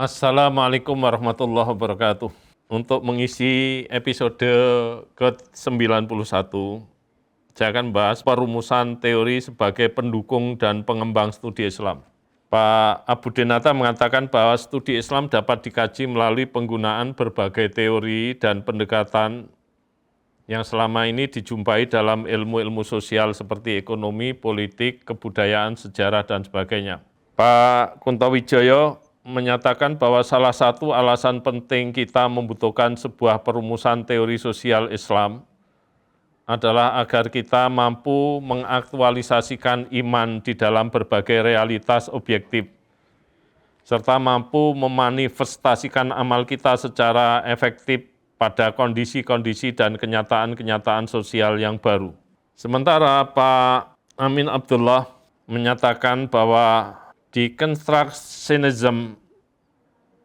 Assalamualaikum warahmatullahi wabarakatuh. Untuk mengisi episode ke-91, saya akan bahas perumusan teori sebagai pendukung dan pengembang studi Islam. Pak Abu Denata mengatakan bahwa studi Islam dapat dikaji melalui penggunaan berbagai teori dan pendekatan yang selama ini dijumpai dalam ilmu-ilmu sosial seperti ekonomi, politik, kebudayaan, sejarah, dan sebagainya. Pak Kuntowijoyo menyatakan bahwa salah satu alasan penting kita membutuhkan sebuah perumusan teori sosial Islam adalah agar kita mampu mengaktualisasikan iman di dalam berbagai realitas objektif, serta mampu memanifestasikan amal kita secara efektif pada kondisi-kondisi dan kenyataan-kenyataan sosial yang baru. Sementara Pak Amin Abdullah menyatakan bahwa deconstructionism,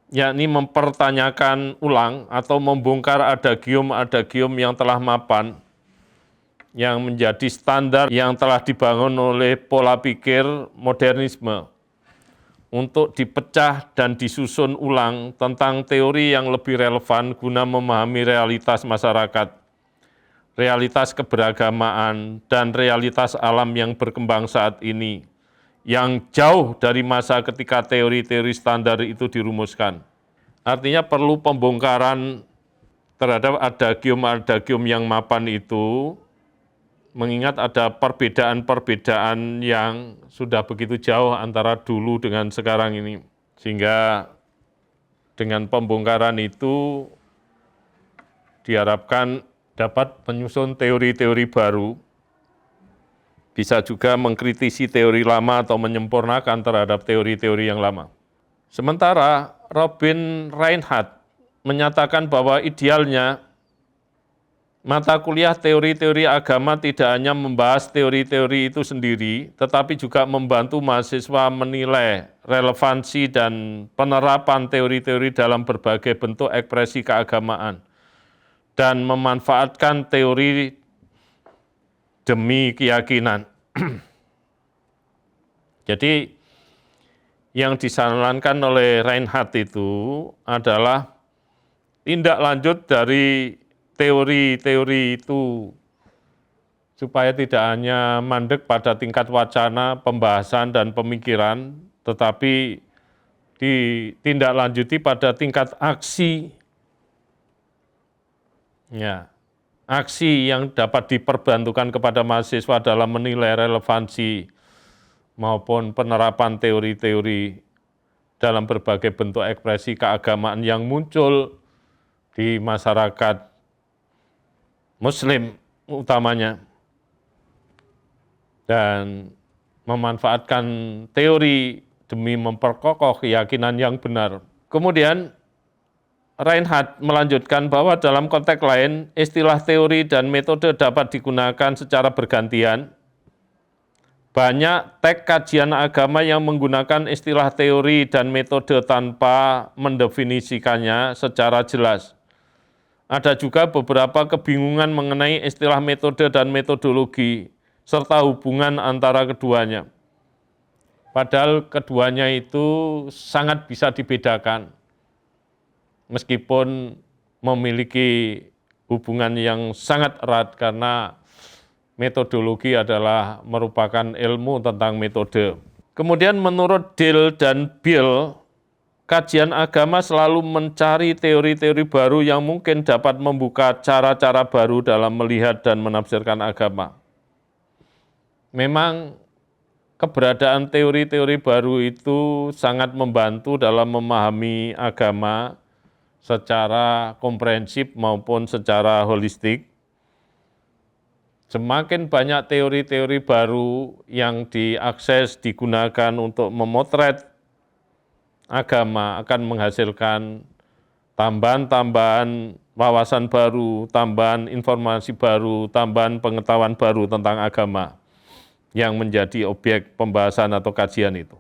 yakni mempertanyakan ulang atau membongkar adagium-adagium yang telah mapan, yang menjadi standar yang telah dibangun oleh pola pikir modernisme, untuk dipecah dan disusun ulang tentang teori yang lebih relevan guna memahami realitas masyarakat, realitas keberagamaan, dan realitas alam yang berkembang saat ini, yang jauh dari masa ketika teori-teori standar itu dirumuskan. Artinya perlu pembongkaran terhadap adagium-adagium yang mapan itu, mengingat ada perbedaan-perbedaan yang sudah begitu jauh antara dulu dengan sekarang ini. Sehingga dengan pembongkaran itu diharapkan dapat menyusun teori-teori baru, bisa juga mengkritisi teori lama atau menyempurnakan terhadap teori-teori yang lama. Sementara Robin Reinhardt menyatakan bahwa idealnya mata kuliah teori-teori agama tidak hanya membahas teori-teori itu sendiri, tetapi juga membantu mahasiswa menilai relevansi dan penerapan teori-teori dalam berbagai bentuk ekspresi keagamaan, dan memanfaatkan teori demi keyakinan. Jadi yang disarankan oleh Reinhardt itu adalah tindak lanjut dari teori-teori itu, supaya tidak hanya mandek pada tingkat wacana, pembahasan, dan pemikiran, tetapi ditindaklanjuti pada tingkat aksi. Ya. Aksi yang dapat diperbantukan kepada mahasiswa dalam menilai relevansi maupun penerapan teori-teori dalam berbagai bentuk ekspresi keagamaan yang muncul di masyarakat Muslim utamanya, dan memanfaatkan teori demi memperkokoh keyakinan yang benar. Kemudian Reinhardt melanjutkan bahwa dalam konteks lain, istilah teori dan metode dapat digunakan secara bergantian. Banyak teks kajian agama yang menggunakan istilah teori dan metode tanpa mendefinisikannya secara jelas. Ada juga beberapa kebingungan mengenai istilah metode dan metodologi, serta hubungan antara keduanya. Padahal keduanya itu sangat bisa dibedakan, meskipun memiliki hubungan yang sangat erat, karena metodologi adalah merupakan ilmu tentang metode. Kemudian menurut Dale dan Bill, kajian agama selalu mencari teori-teori baru yang mungkin dapat membuka cara-cara baru dalam melihat dan menafsirkan agama. Memang keberadaan teori-teori baru itu sangat membantu dalam memahami agama secara komprehensif maupun secara holistik. Semakin banyak teori-teori baru yang diakses, digunakan untuk memotret agama, akan menghasilkan tambahan-tambahan wawasan baru, tambahan informasi baru, tambahan pengetahuan baru tentang agama yang menjadi objek pembahasan atau kajian itu.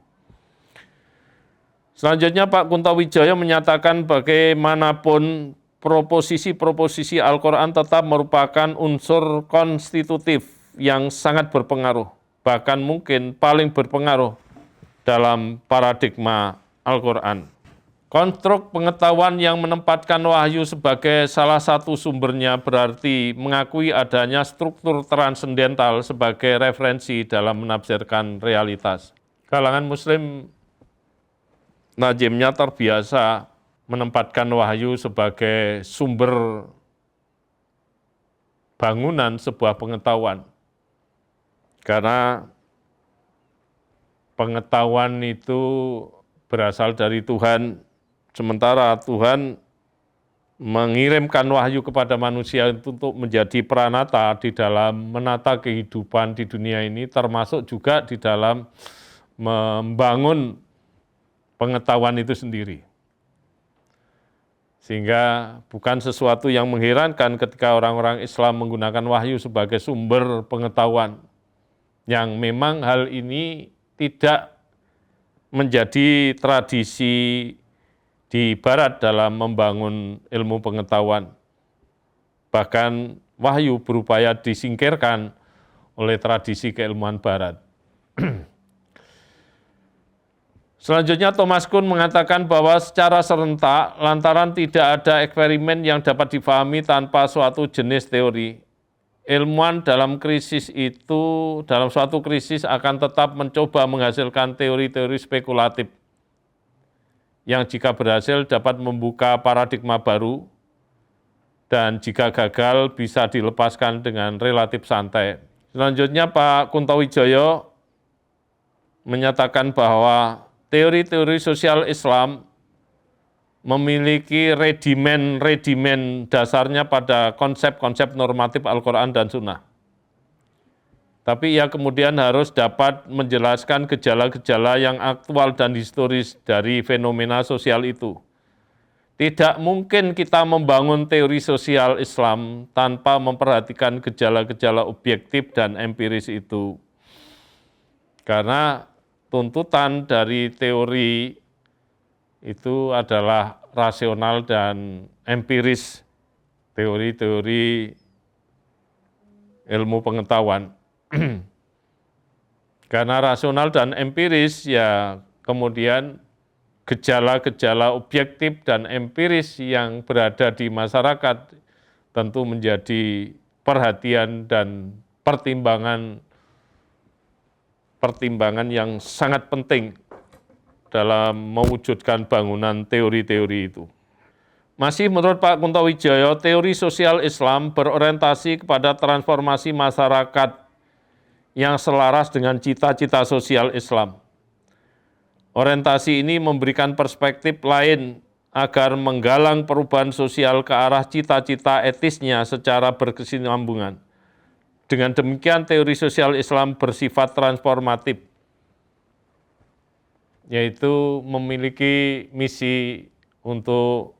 Selanjutnya Pak Kuntowijoyo menyatakan bagaimanapun proposisi-proposisi Al-Quran tetap merupakan unsur konstitutif yang sangat berpengaruh, bahkan mungkin paling berpengaruh dalam paradigma Al-Quran. Konstruk pengetahuan yang menempatkan wahyu sebagai salah satu sumbernya berarti mengakui adanya struktur transendental sebagai referensi dalam menafsirkan realitas. Kalangan Muslim lazimnya terbiasa menempatkan wahyu sebagai sumber bangunan sebuah pengetahuan. Karena pengetahuan itu berasal dari Tuhan, sementara Tuhan mengirimkan wahyu kepada manusia untuk menjadi peranata di dalam menata kehidupan di dunia ini, termasuk juga di dalam membangun pengetahuan itu sendiri. Sehingga bukan sesuatu yang mengherankan ketika orang-orang Islam menggunakan wahyu sebagai sumber pengetahuan, yang memang hal ini tidak menjadi tradisi di Barat dalam membangun ilmu pengetahuan. Bahkan wahyu berupaya disingkirkan oleh tradisi keilmuan Barat. Selanjutnya Thomas Kuhn mengatakan bahwa secara serentak lantaran tidak ada eksperimen yang dapat difahami tanpa suatu jenis teori, ilmuwan dalam suatu krisis akan tetap mencoba menghasilkan teori-teori spekulatif yang jika berhasil dapat membuka paradigma baru dan jika gagal bisa dilepaskan dengan relatif santai. Selanjutnya Pak Kuntowijoyo menyatakan bahwa teori-teori sosial Islam memiliki redimen dasarnya pada konsep-konsep normatif Al-Quran dan Sunnah. Tapi ia kemudian harus dapat menjelaskan gejala-gejala yang aktual dan historis dari fenomena sosial itu. Tidak mungkin kita membangun teori sosial Islam tanpa memperhatikan gejala-gejala objektif dan empiris itu. Karena tuntutan dari teori itu adalah rasional dan empiris, teori-teori ilmu pengetahuan. Karena rasional dan empiris ya kemudian gejala-gejala objektif dan empiris yang berada di masyarakat tentu menjadi perhatian dan pertimbangan yang sangat penting dalam mewujudkan bangunan teori-teori itu. Masih menurut Pak Kuntowijoyo, teori sosial Islam berorientasi kepada transformasi masyarakat yang selaras dengan cita-cita sosial Islam. Orientasi ini memberikan perspektif lain agar menggalang perubahan sosial ke arah cita-cita etisnya secara berkesinambungan. Dengan demikian teori sosial Islam bersifat transformatif, yaitu memiliki misi untuk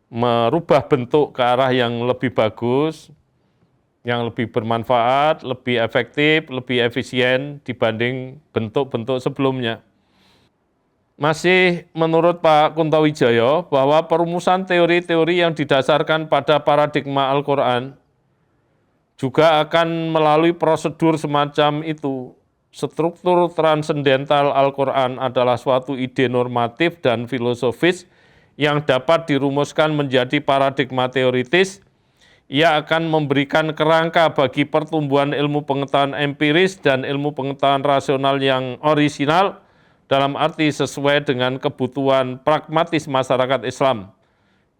merubah bentuk ke arah yang lebih bagus, yang lebih bermanfaat, lebih efektif, lebih efisien dibanding bentuk-bentuk sebelumnya. Masih menurut Pak Kuntowijoyo bahwa perumusan teori-teori yang didasarkan pada paradigma Al-Quran juga akan melalui prosedur semacam itu. Struktur transendental Al-Quran adalah suatu ide normatif dan filosofis yang dapat dirumuskan menjadi paradigma teoritis. Ia akan memberikan kerangka bagi pertumbuhan ilmu pengetahuan empiris dan ilmu pengetahuan rasional yang orisinal dalam arti sesuai dengan kebutuhan pragmatis masyarakat Islam,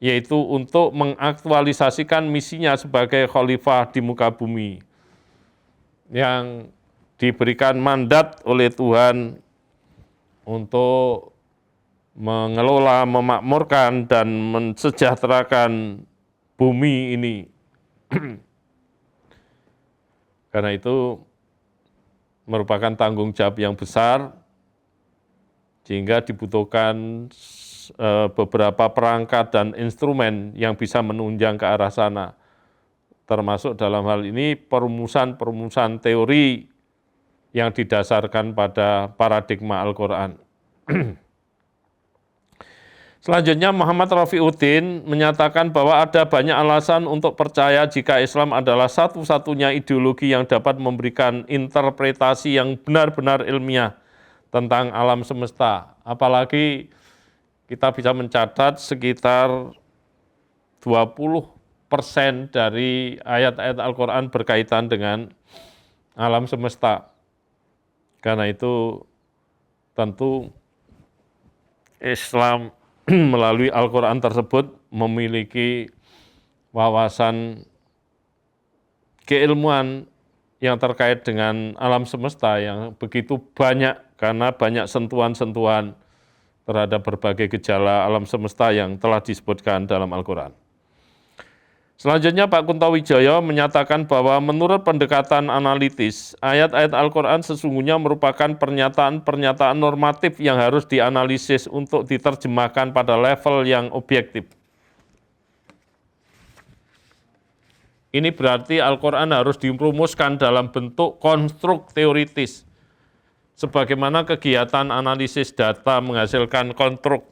yaitu untuk mengaktualisasikan misinya sebagai khalifah di muka bumi yang diberikan mandat oleh Tuhan untuk mengelola, memakmurkan, dan mensejahterakan bumi ini. Karena itu merupakan tanggung jawab yang besar, sehingga dibutuhkan beberapa perangkat dan instrumen yang bisa menunjang ke arah sana. Termasuk dalam hal ini perumusan teori yang didasarkan pada paradigma Al-Quran. Selanjutnya Muhammad Rafiuddin menyatakan bahwa ada banyak alasan untuk percaya jika Islam adalah satu-satunya ideologi yang dapat memberikan interpretasi yang benar-benar ilmiah tentang alam semesta. Apalagi kita bisa mencatat sekitar 20% dari ayat-ayat Al-Quran berkaitan dengan alam semesta. Karena itu tentu Islam melalui Al-Quran tersebut memiliki wawasan keilmuan yang terkait dengan alam semesta yang begitu banyak karena banyak sentuhan-sentuhan terhadap berbagai gejala alam semesta yang telah disebutkan dalam Al-Quran. Selanjutnya Pak Kunto Wijoyo menyatakan bahwa menurut pendekatan analitis, ayat-ayat Al-Quran sesungguhnya merupakan pernyataan-pernyataan normatif yang harus dianalisis untuk diterjemahkan pada level yang objektif. Ini berarti Al-Quran harus dirumuskan dalam bentuk konstruk teoritis, sebagaimana kegiatan analisis data menghasilkan konstruk.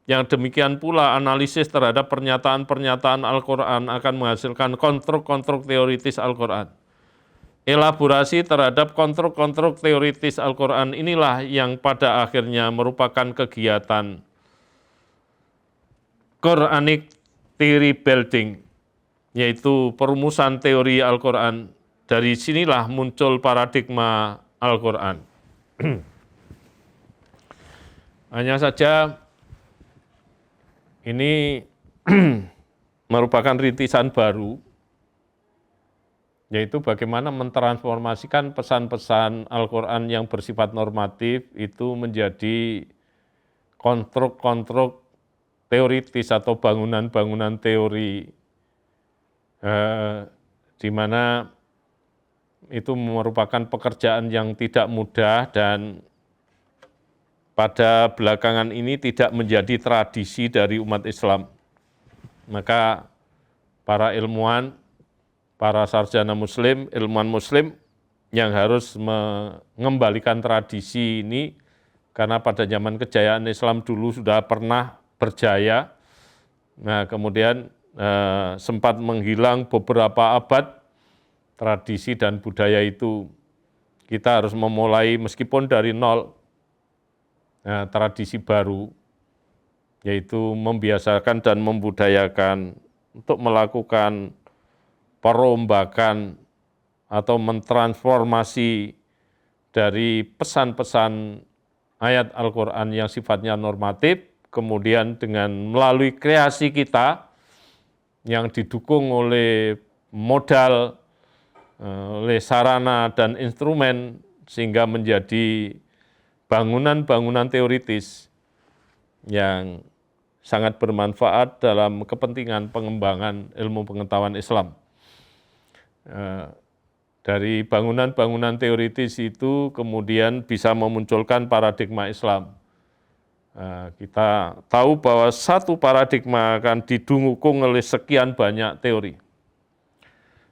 Yang demikian pula analisis terhadap pernyataan-pernyataan Al-Quran akan menghasilkan konstruk-konstruk teoritis Al-Quran. Elaborasi terhadap konstruk-konstruk teoritis Al-Quran inilah yang pada akhirnya merupakan kegiatan Quranic Theory Building, yaitu perumusan teori Al-Quran. Dari sinilah muncul paradigma Al-Quran. Hanya saja ini merupakan rintisan baru, yaitu bagaimana mentransformasikan pesan-pesan Al-Quran yang bersifat normatif itu menjadi konstruk-konstruk teoritis atau bangunan-bangunan teori, di mana itu merupakan pekerjaan yang tidak mudah dan pada belakangan ini tidak menjadi tradisi dari umat Islam. Maka para ilmuwan, para sarjana muslim, ilmuwan muslim yang harus mengembalikan tradisi ini, karena pada zaman kejayaan Islam dulu sudah pernah berjaya, nah kemudian sempat menghilang beberapa abad tradisi dan budaya itu. Kita harus memulai meskipun dari nol, tradisi baru, yaitu membiasakan dan membudayakan untuk melakukan perombakan atau mentransformasi dari pesan-pesan ayat Al-Quran yang sifatnya normatif, kemudian dengan melalui kreasi kita yang didukung oleh modal, oleh sarana dan instrumen, sehingga menjadi bangunan-bangunan teoritis yang sangat bermanfaat dalam kepentingan pengembangan ilmu pengetahuan Islam. Dari bangunan-bangunan teoritis itu kemudian bisa memunculkan paradigma Islam. Kita tahu bahwa satu paradigma akan didukung oleh sekian banyak teori.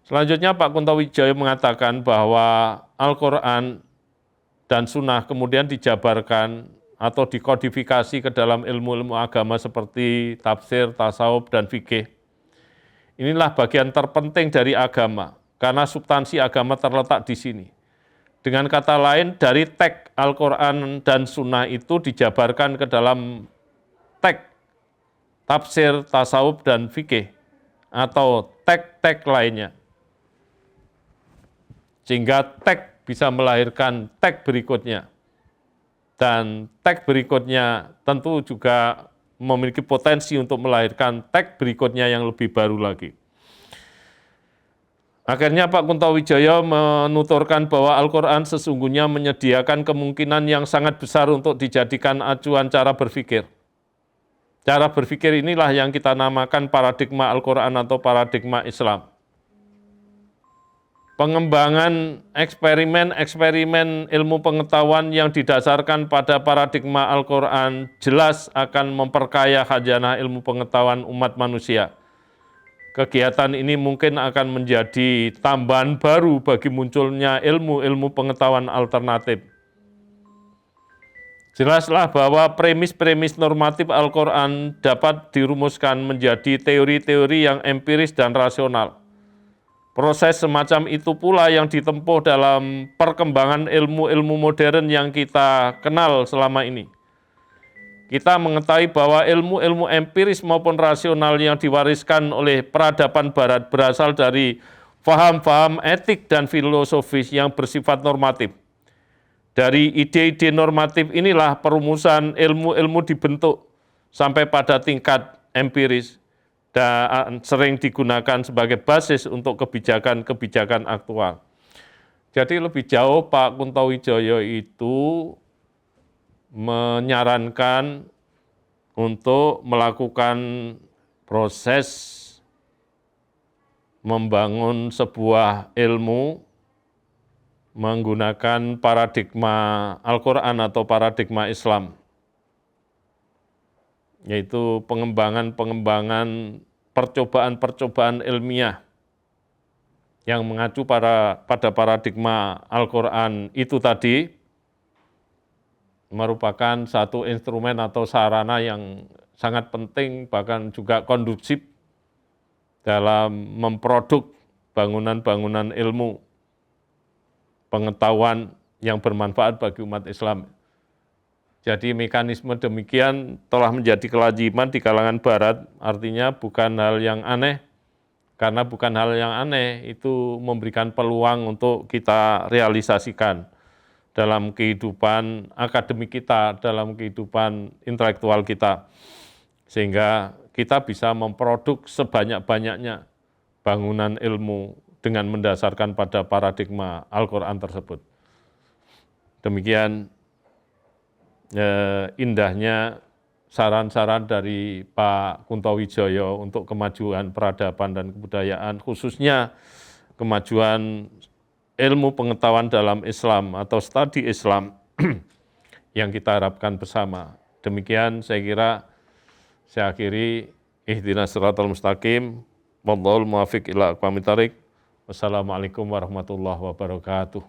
Selanjutnya Pak Kunto Wijoyo mengatakan bahwa Al-Quran dan sunnah kemudian dijabarkan atau dikodifikasi ke dalam ilmu-ilmu agama seperti tafsir, tasawuf, dan fikih. Inilah bagian terpenting dari agama, karena substansi agama terletak di sini. Dengan kata lain, dari teks Al-Quran dan sunnah itu dijabarkan ke dalam teks tafsir, tasawuf, dan fikih, atau teks-teks lainnya. Sehingga teks bisa melahirkan teks berikutnya. Dan teks berikutnya tentu juga memiliki potensi untuk melahirkan teks berikutnya yang lebih baru lagi. Akhirnya Pak Kunto Wijoyo menuturkan bahwa Al-Quran sesungguhnya menyediakan kemungkinan yang sangat besar untuk dijadikan acuan cara berpikir. Cara berpikir inilah yang kita namakan paradigma Al-Quran atau paradigma Islam. Pengembangan eksperimen-eksperimen ilmu pengetahuan yang didasarkan pada paradigma Al-Quran jelas akan memperkaya khazanah ilmu pengetahuan umat manusia. Kegiatan ini mungkin akan menjadi tambahan baru bagi munculnya ilmu-ilmu pengetahuan alternatif. Jelaslah bahwa premis-premis normatif Al-Quran dapat dirumuskan menjadi teori-teori yang empiris dan rasional. Proses semacam itu pula yang ditempuh dalam perkembangan ilmu-ilmu modern yang kita kenal selama ini. Kita mengetahui bahwa ilmu-ilmu empiris maupun rasional yang diwariskan oleh peradaban barat berasal dari faham-faham etik dan filosofis yang bersifat normatif. Dari ide-ide normatif inilah perumusan ilmu-ilmu dibentuk sampai pada tingkat empiris dan sering digunakan sebagai basis untuk kebijakan-kebijakan aktual. Jadi lebih jauh Pak Kuntowijoyo itu menyarankan untuk melakukan proses membangun sebuah ilmu menggunakan paradigma Al-Quran atau paradigma Islam, yaitu pengembangan percobaan-percobaan ilmiah yang mengacu pada paradigma Al-Quran itu tadi, merupakan satu instrumen atau sarana yang sangat penting, bahkan juga kondusif dalam memproduk bangunan-bangunan ilmu, pengetahuan yang bermanfaat bagi umat Islam. Jadi mekanisme demikian telah menjadi kelaziman di kalangan Barat, artinya bukan hal yang aneh, karena bukan hal yang aneh, itu memberikan peluang untuk kita realisasikan dalam kehidupan akademik kita, dalam kehidupan intelektual kita. Sehingga kita bisa memproduk sebanyak-banyaknya bangunan ilmu dengan mendasarkan pada paradigma Al-Quran tersebut. Demikian indahnya saran-saran dari Pak Kuntowijoyo untuk kemajuan peradaban dan kebudayaan, khususnya kemajuan ilmu pengetahuan dalam Islam atau studi Islam yang kita harapkan bersama. Demikian saya kira saya akhiri. Ihdinas siratal mustaqim, wallahul muwaffiq ila aqwamit thoriq. Wassalamualaikum warahmatullahi wabarakatuh.